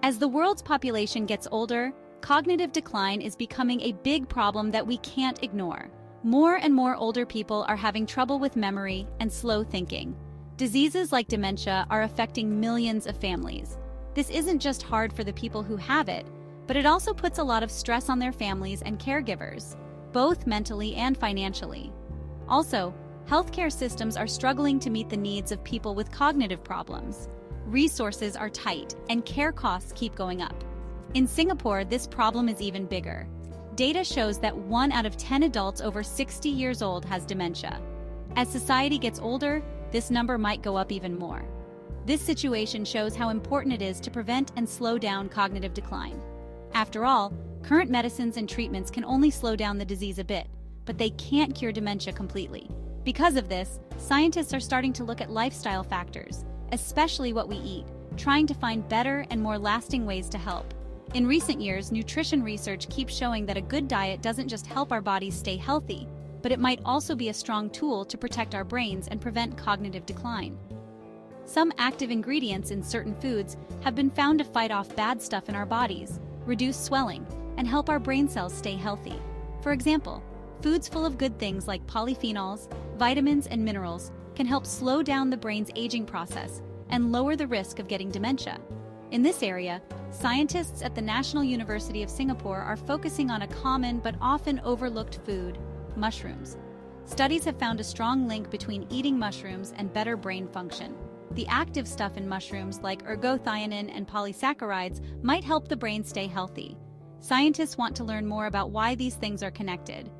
As the world's population gets older, cognitive decline is becoming a big problem that we can't ignore. More and more older people are having trouble with memory and slow thinking. Diseases like dementia are affecting millions of families. This isn't just hard for the people who have it, but it also puts a lot of stress on their families and caregivers, both mentally and financially. Also, healthcare systems are struggling to meet the needs of people with cognitive problems. Resources are tight, and care costs keep going up. In Singapore, this problem is even bigger. Data shows that 1 out of 10 adults over 60 years old has dementia. As society gets older, this number might go up even more. This situation shows how important it is to prevent and slow down cognitive decline. After all, current medicines and treatments can only slow down the disease a bit, but they can't cure dementia completely. Because of this, scientists are starting to look at lifestyle factors, especially what we eat, trying to find better and more lasting ways to help. In recent years, nutrition research keeps showing that a good diet doesn't just help our bodies stay healthy, but it might also be a strong tool to protect our brains and prevent cognitive decline. Some active ingredients in certain foods have been found to fight off bad stuff in our bodies, reduce swelling, and help our brain cells stay healthy. For example, foods full of good things like polyphenols, vitamins, and minerals can help slow down the brain's aging process and lower the risk of getting dementia. In this area, scientists at the National University of Singapore are focusing on a common but often overlooked food, mushrooms. Studies have found a strong link between eating mushrooms and better brain function. The active stuff in mushrooms, like ergothioneine and polysaccharides, might help the brain stay healthy. Scientists want to learn more about why these things are connected.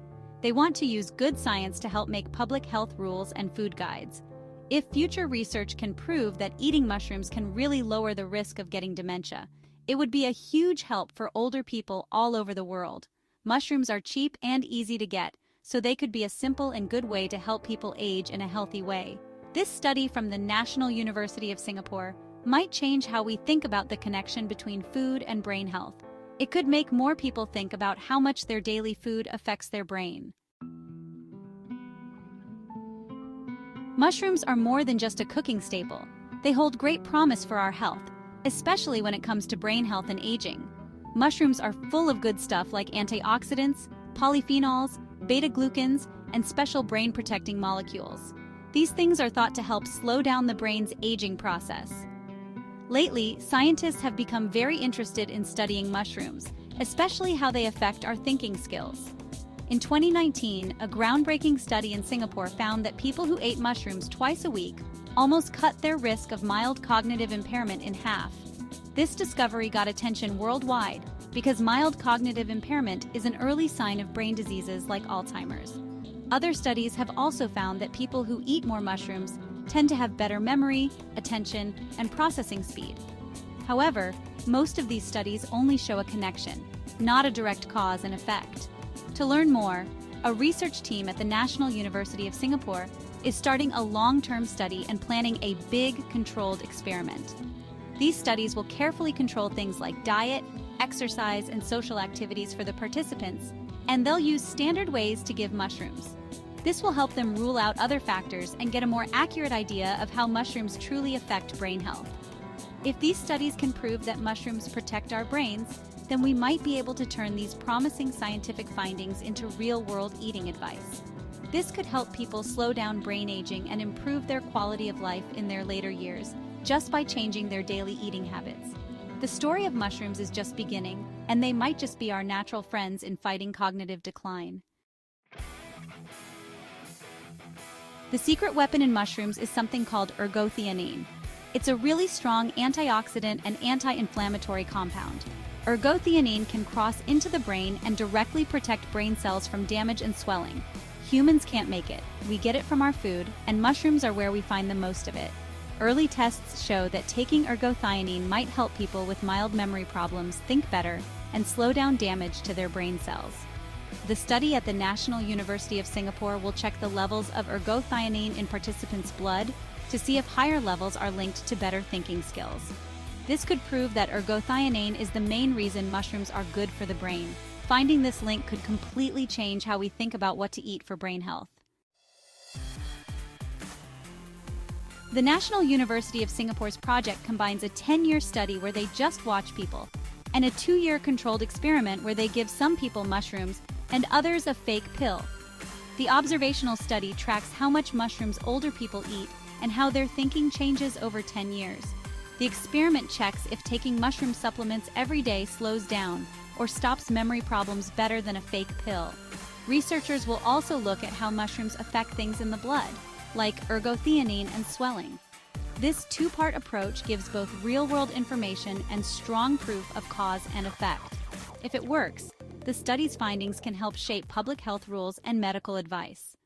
They want to use good science to help make public health rules and food guides. If future research can prove that eating mushrooms can really lower the risk of getting dementia, it would be a huge help for older people all over the world. Mushrooms are cheap and easy to get, so they could be a simple and good way to help people age in a healthy way. This study from the National University of Singapore might change how we think about the connection between food and brain health. It could make more people think about how much their daily food affects their brain. Mushrooms are more than just a cooking staple. They hold great promise for our health, especially when it comes to brain health and aging. Mushrooms are full of good stuff like antioxidants, polyphenols, beta-glucans, and special brain-protecting molecules. These things are thought to help slow down the brain's aging process. Lately, scientists have become very interested in studying mushrooms, especially how they affect our thinking skills. In 2019, a groundbreaking study in Singapore found that people who ate mushrooms twice a week almost cut their risk of mild cognitive impairment in half. This discovery got attention worldwide because mild cognitive impairment is an early sign of brain diseases like Alzheimer's. Other studies have also found that people who eat more mushrooms tend to have better memory, attention, and processing speed. However, most of these studies only show a connection, not a direct cause and effect. To learn more, a research team at the National University of Singapore is starting a long-term study and planning a big, controlled experiment. These studies will carefully control things like diet, exercise, and social activities for the participants, and they'll use standard ways to give mushrooms. This will help them rule out other factors and get a more accurate idea of how mushrooms truly affect brain health. If these studies can prove that mushrooms protect our brains, then we might be able to turn these promising scientific findings into real-world eating advice. This could help people slow down brain aging and improve their quality of life in their later years, just by changing their daily eating habits. The story of mushrooms is just beginning, and they might just be our natural friends in fighting cognitive decline. The secret weapon in mushrooms is something called ergothioneine. It's a really strong antioxidant and anti-inflammatory compound. Ergothioneine can cross into the brain and directly protect brain cells from damage and swelling. Humans can't make it. We get it from our food, and mushrooms are where we find the most of it. Early tests show that taking ergothioneine might help people with mild memory problems think better and slow down damage to their brain cells. The study at the National University of Singapore will check the levels of ergothioneine in participants' blood to see if higher levels are linked to better thinking skills. This could prove that ergothioneine is the main reason mushrooms are good for the brain. Finding this link could completely change how we think about what to eat for brain health. The National University of Singapore's project combines a 10-year study where they just watch people and a 2-year controlled experiment where they give some people mushrooms and others a fake pill. The observational study tracks how much mushrooms older people eat and how their thinking changes over 10 years. The experiment checks if taking mushroom supplements every day slows down or stops memory problems better than a fake pill. Researchers will also look at how mushrooms affect things in the blood, like ergothioneine and swelling. This two-part approach gives both real-world information and strong proof of cause and effect. If it works, the study's findings can help shape public health rules and medical advice.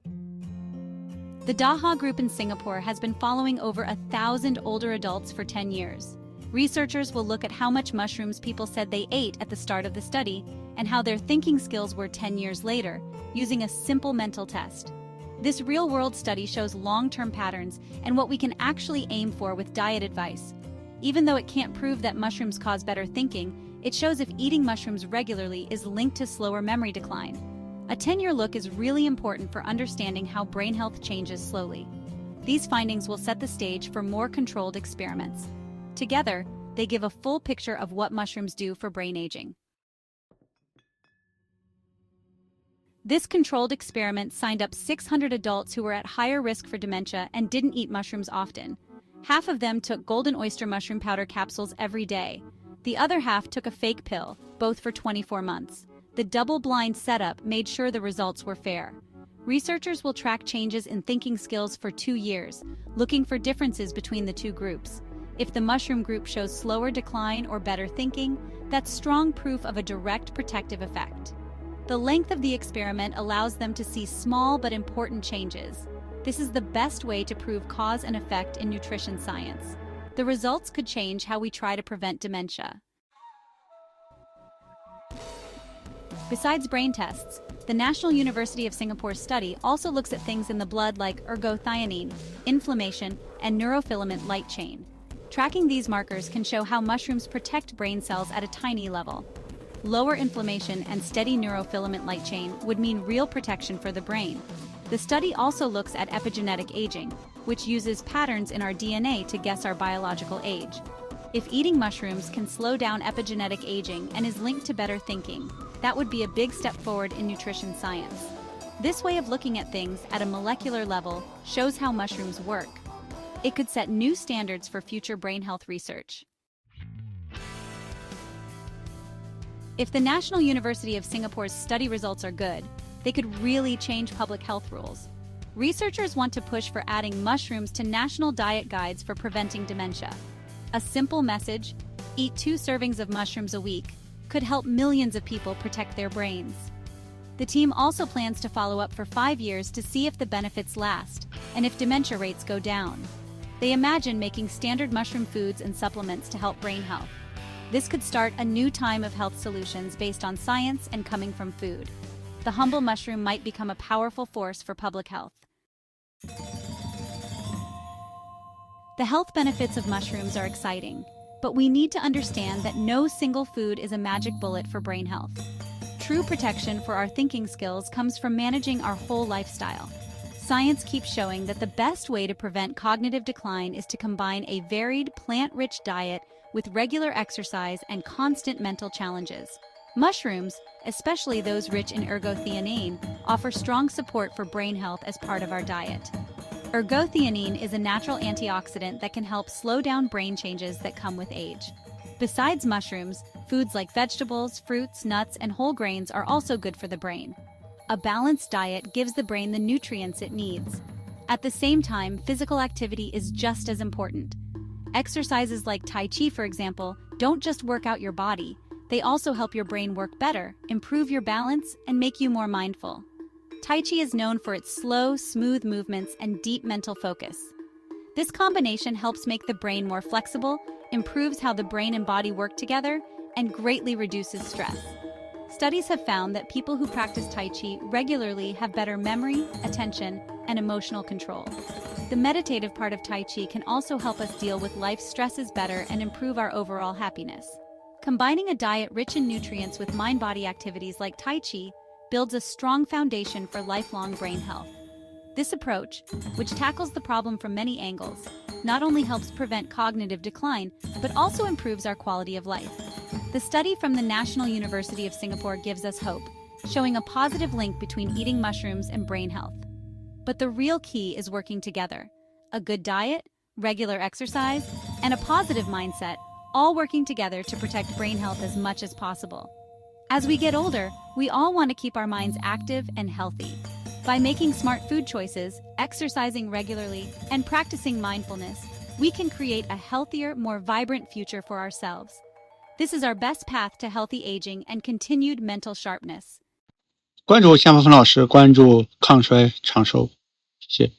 The Daha Group in Singapore has been following over 1,000 older adults for 10 years. Researchers will look at how much mushrooms people said they ate at the start of the study and how their thinking skills were 10 years later, using a simple mental test. This real-world study shows long-term patterns and what we can actually aim for with diet advice. Even though it can't prove that mushrooms cause better thinking, it shows if eating mushrooms regularly is linked to slower memory decline. A 10-year look is really important for understanding how brain health changes slowly. These findings will set the stage for more controlled experiments. Together, they give a full picture of what mushrooms do for brain aging. This controlled experiment signed up 600 adults who were at higher risk for dementia and didn't eat mushrooms often. Half of them took golden oyster mushroom powder capsules every day. The other half took a fake pill, both for 24 months. The double-blind setup made sure the results were fair. Researchers will track changes in thinking skills for 2 years, looking for differences between the two groups. If the mushroom group shows slower decline or better thinking, that's strong proof of a direct protective effect. The length of the experiment allows them to see small but important changes. This is the best way to prove cause and effect in nutrition science. The results could change how we try to prevent dementia. Besides brain tests, the National University of Singapore's study also looks at things in the blood like ergothioneine, inflammation, and neurofilament light chain. Tracking these markers can show how mushrooms protect brain cells at a tiny level. Lower inflammation and steady neurofilament light chain would mean real protection for the brain. The study also looks at epigenetic aging, which uses patterns in our DNA to guess our biological age. If eating mushrooms can slow down epigenetic aging and is linked to better thinking, that would be a big step forward in nutrition science. This way of looking at things at a molecular level shows how mushrooms work. It could set new standards for future brain health research. If the National University of Singapore's study results are good, they could really change public health rules. Researchers want to push for adding mushrooms to national diet guides for preventing dementia. A simple message, eat 2 servings of mushrooms a week, could help millions of people protect their brains. The team also plans to follow up for 5 years to see if the benefits last and if dementia rates go down. They imagine making standard mushroom foods and supplements to help brain health. This could start a new time of health solutions based on science and coming from food. The humble mushroom might become a powerful force for public health. The health benefits of mushrooms are exciting, but we need to understand that no single food is a magic bullet for brain health. True protection for our thinking skills comes from managing our whole lifestyle. Science keeps showing that the best way to prevent cognitive decline is to combine a varied, plant-rich diet with regular exercise and constant mental challenges. Mushrooms, especially those rich in ergothioneine, offer strong support for brain health as part of our diet. Ergothioneine is a natural antioxidant that can help slow down brain changes that come with age. Besides mushrooms, foods like vegetables, fruits, nuts, and whole grains are also good for the brain. A balanced diet gives the brain the nutrients it needs. At the same time, physical activity is just as important. Exercises like Tai Chi, for example, don't just work out your body. They also help your brain work better, improve your balance, and make you more mindful. Tai Chi is known for its slow, smooth movements and deep mental focus. This combination helps make the brain more flexible, improves how the brain and body work together, and greatly reduces stress. Studies have found that people who practice Tai Chi regularly have better memory, attention, and emotional control. The meditative part of Tai Chi can also help us deal with life's stresses better and improve our overall happiness. Combining a diet rich in nutrients with mind-body activities like Tai Chi builds a strong foundation for lifelong brain health. This approach, which tackles the problem from many angles, not only helps prevent cognitive decline, but also improves our quality of life. The study from the National University of Singapore gives us hope, showing a positive link between eating mushrooms and brain health. But the real key is working together. A good diet, regular exercise, and a positive mindset, all working together to protect brain health as much as possible. As we get older, we all want to keep our minds active and healthy. By making smart food choices, exercising regularly, and practicing mindfulness, we can create a healthier, more vibrant future for ourselves. This is our best path to healthy aging and continued mental sharpness.关注夏沫芬老师，关注抗衰长寿，谢谢。